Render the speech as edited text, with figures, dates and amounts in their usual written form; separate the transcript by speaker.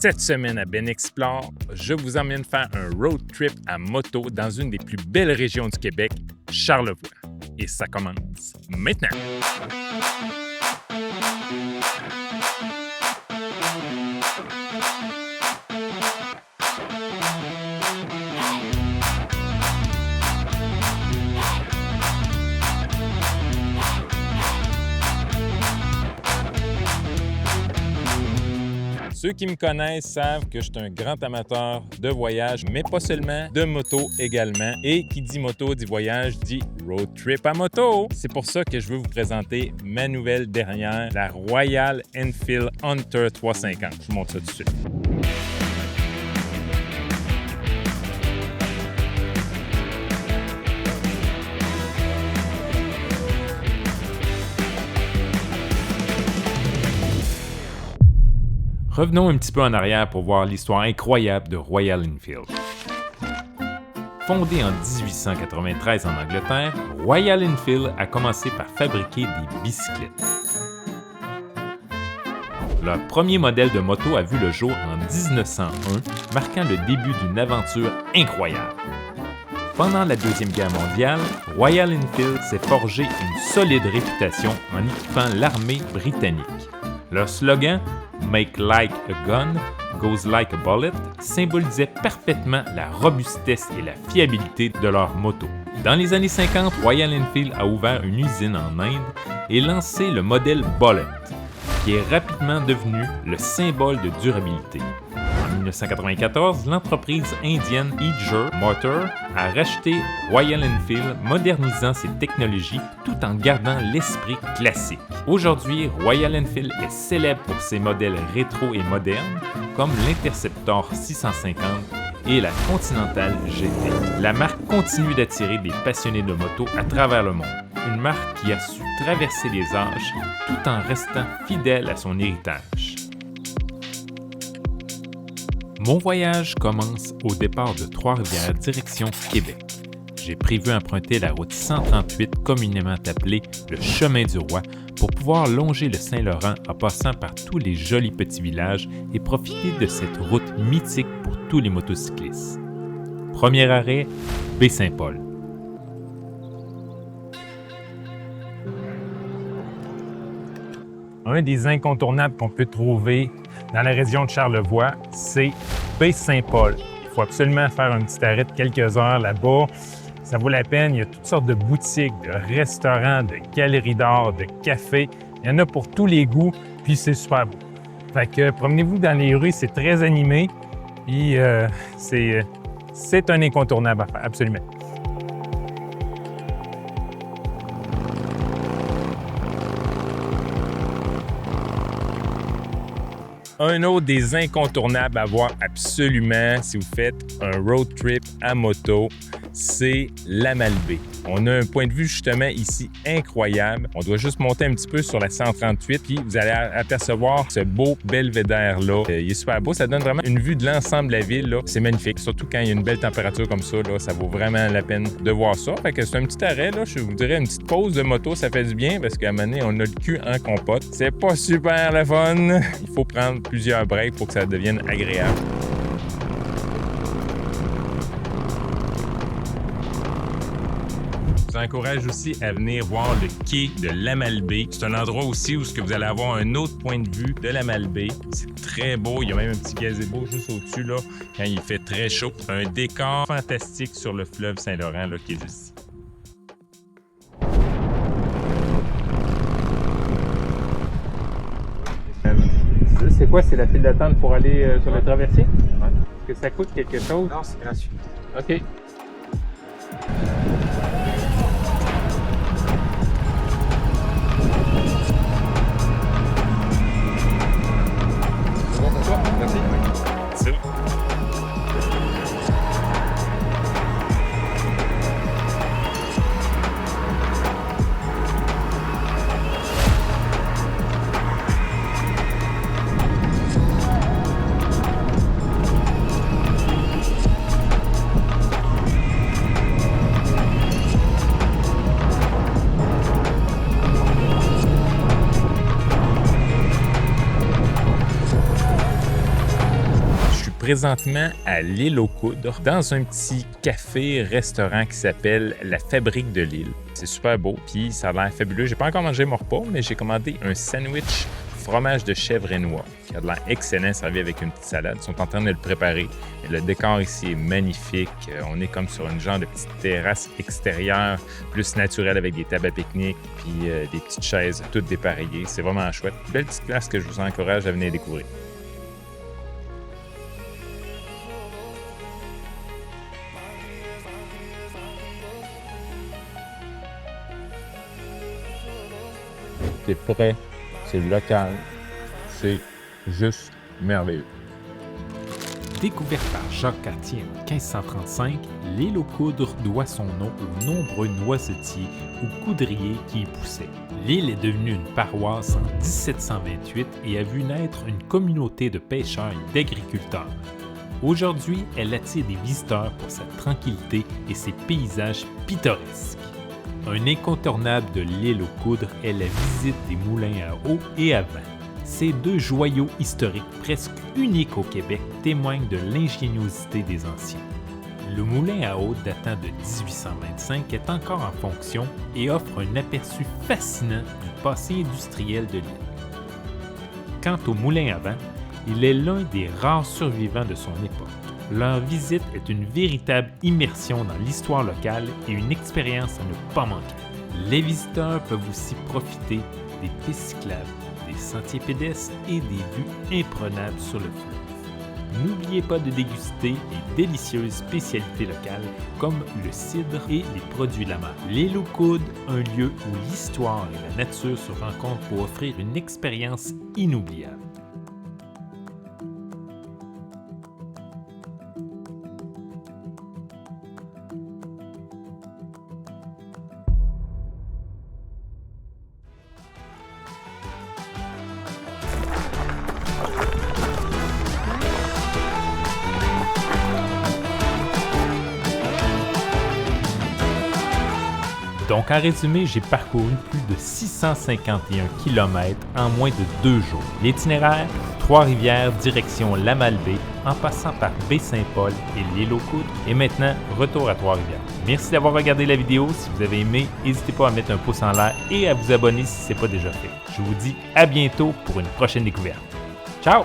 Speaker 1: Cette semaine à Ben Explore, je vous emmène faire un road trip à moto dans une des plus belles régions du Québec, Charlevoix. Et ça commence maintenant! Ceux qui me connaissent savent que je suis un grand amateur de voyage, mais pas seulement, de moto également. Et qui dit moto, dit voyage, dit road trip à moto. C'est pour ça que je veux vous présenter ma nouvelle dernière, la Royal Enfield Hunter 350. Je vous montre ça tout de suite. Revenons un petit peu en arrière pour voir l'histoire incroyable de Royal Enfield. Fondée en 1893 en Angleterre, Royal Enfield a commencé par fabriquer des bicyclettes. Leur premier modèle de moto a vu le jour en 1901, marquant le début d'une aventure incroyable. Pendant la Deuxième Guerre mondiale, Royal Enfield s'est forgé une solide réputation en équipant l'armée britannique. Leur slogan « Make like a gun, goes like a bullet » symbolisait parfaitement la robustesse et la fiabilité de leur moto. Dans les années 50, Royal Enfield a ouvert une usine en Inde et lancé le modèle Bullet, qui est rapidement devenu le symbole de durabilité. En 1994, l'entreprise indienne Eicher Motor a racheté Royal Enfield, modernisant ses technologies tout en gardant l'esprit classique. Aujourd'hui, Royal Enfield est célèbre pour ses modèles rétro et modernes, comme l'Interceptor 650 et la Continental GT. La marque continue d'attirer des passionnés de moto à travers le monde. Une marque qui a su traverser les âges tout en restant fidèle à son héritage. Mon voyage commence au départ de Trois-Rivières, direction Québec. J'ai prévu emprunter la route 138, communément appelée le Chemin du Roi, pour pouvoir longer le Saint-Laurent en passant par tous les jolis petits villages et profiter de cette route mythique pour tous les motocyclistes. Premier arrêt, Baie-Saint-Paul. Un des incontournables qu'on peut trouver dans la région de Charlevoix, c'est Baie-Saint-Paul. Il faut absolument faire un petit arrêt de quelques heures là-bas. Ça vaut la peine. Il y a toutes sortes de boutiques, de restaurants, de galeries d'art, de cafés. Il y en a pour tous les goûts, puis c'est super beau. Fait que promenez-vous dans les rues, c'est très animé, puis c'est un incontournable à faire, absolument. Un autre des incontournables à voir absolument si vous faites un road trip à moto, c'est la Malbaie. On a un point de vue justement ici incroyable. On doit juste monter un petit peu sur la 138 puis vous allez apercevoir ce beau belvédère-là. Il est super beau, ça donne vraiment une vue de l'ensemble de la ville, là. C'est magnifique, surtout quand il y a une belle température comme ça, là, ça vaut vraiment la peine de voir ça. Fait que c'est un petit arrêt, là, je vous dirais une petite pause de moto, ça fait du bien parce qu'à un moment donné, on a le cul en compote. C'est pas super le fun. Il faut prendre plusieurs breaks pour que ça devienne agréable. Je vous encourage aussi à venir voir le quai de la Malbaie. C'est un endroit aussi où vous allez avoir un autre point de vue de la Malbaie. C'est très beau. Il y a même un petit gazebo juste au-dessus là, quand il fait très chaud. Un décor fantastique sur le fleuve Saint-Laurent là, qui est juste ici. C'est quoi? C'est la file d'attente pour aller sur le traversier? Ouais. Est-ce que ça coûte quelque chose?
Speaker 2: Non, c'est gratuit.
Speaker 1: OK.
Speaker 2: Merci.
Speaker 1: C'est bon. présentement à l'Île aux Coudres, dans un petit café-restaurant qui s'appelle La Fabrique de l'Île. C'est super beau, puis ça a l'air fabuleux. J'ai pas encore mangé mon repas, mais j'ai commandé un sandwich fromage de chèvre et noix, qui a de l'air excellent, servi avec une petite salade. Ils sont en train de le préparer. Et le décor ici est magnifique. On est comme sur une genre de petite terrasse extérieure, plus naturelle, avec des tables à pique-nique, puis des petites chaises toutes dépareillées. C'est vraiment chouette. Belle petite place que je vous encourage à venir découvrir. C'est prêt, c'est local, c'est juste merveilleux.
Speaker 2: Découverte par Jacques Cartier en 1535, l'île aux Coudres doit son nom aux nombreux noisetiers ou coudriers qui y poussaient. L'île est devenue une paroisse en 1728 et a vu naître une communauté de pêcheurs et d'agriculteurs. Aujourd'hui, elle attire des visiteurs pour sa tranquillité et ses paysages pittoresques. Un incontournable de l'île aux Coudres est la visite des moulins à eau et à vent. Ces deux joyaux historiques presque uniques au Québec témoignent de l'ingéniosité des anciens. Le moulin à eau datant de 1825 est encore en fonction et offre un aperçu fascinant du passé industriel de l'île. Quant au moulin à vent, il est l'un des rares survivants de son époque. Leur visite est une véritable immersion dans l'histoire locale et une expérience à ne pas manquer. Les visiteurs peuvent aussi profiter des pistes cyclables, des sentiers pédestres et des vues imprenables sur le fleuve. N'oubliez pas de déguster les délicieuses spécialités locales comme le cidre et les produits de la mer. L'île aux Coudres, un lieu où l'histoire et la nature se rencontrent pour offrir une expérience inoubliable. Donc, en résumé, j'ai parcouru plus de 651 km en moins de 2 jours. L'itinéraire, Trois-Rivières, direction Lamalbaie, en passant par Baie-Saint-Paul et l'île aux Coudres, et maintenant, retour à Trois-Rivières. Merci d'avoir regardé la vidéo. Si vous avez aimé, n'hésitez pas à mettre un pouce en l'air et à vous abonner si ce n'est pas déjà fait. Je vous dis à bientôt pour une prochaine découverte. Ciao!